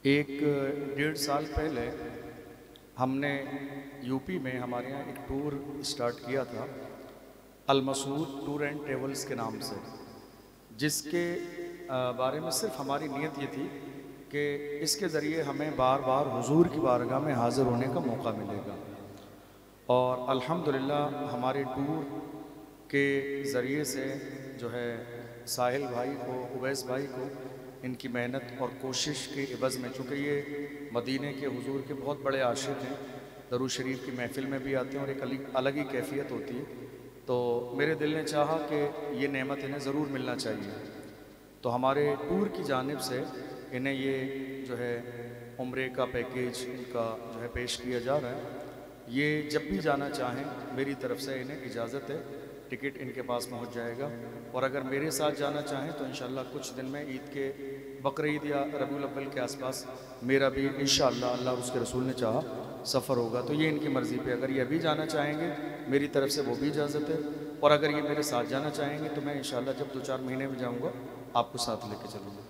ایک 1.5 سال پہلے ہم نے یوپی میں ہمارے یہاں ایک ٹور اسٹارٹ کیا تھا المسعود ٹور اینڈ ٹریولز کے نام سے، جس کے بارے میں صرف ہماری نیت یہ تھی کہ اس کے ذریعے ہمیں بار بار حضور کی بارگاہ میں حاضر ہونے کا موقع ملے گا۔ اور الحمدللہ ہمارے ٹور کے ذریعے سے جو ہے ساحل بھائی کو، اویس بھائی کو، ان کی محنت اور کوشش کے عوض میں، چونکہ یہ مدینے کے حضور کے بہت بڑے عاشق ہیں، درود شریف کی محفل میں بھی آتے ہیں اور ایک الگ ہی کیفیت ہوتی ہے، تو میرے دل نے چاہا کہ یہ نعمت انہیں ضرور ملنا چاہیے، تو ہمارے ٹور کی جانب سے انہیں یہ جو ہے عمرے کا پیکیج ان کا جو ہے پیش کیا جا رہا ہے۔ یہ جب بھی جانا چاہیں میری طرف سے انہیں اجازت ہے، ٹکٹ ان کے پاس پہنچ جائے گا، اور اگر میرے ساتھ جانا چاہیں تو انشاءاللہ کچھ دن میں عید کے، بقرعید یا ربیع الاول کے آس پاس میرا بھی انشاءاللہ اللہ اور اس کے رسول نے چاہا سفر ہوگا، تو یہ ان کی مرضی پہ، اگر یہ ابھی جانا چاہیں گے میری طرف سے وہ بھی اجازت ہے، اور اگر یہ میرے ساتھ جانا چاہیں گے تو میں انشاءاللہ جب 2-4 مہینے میں جاؤں گا آپ کو ساتھ لے کے چلوں گا۔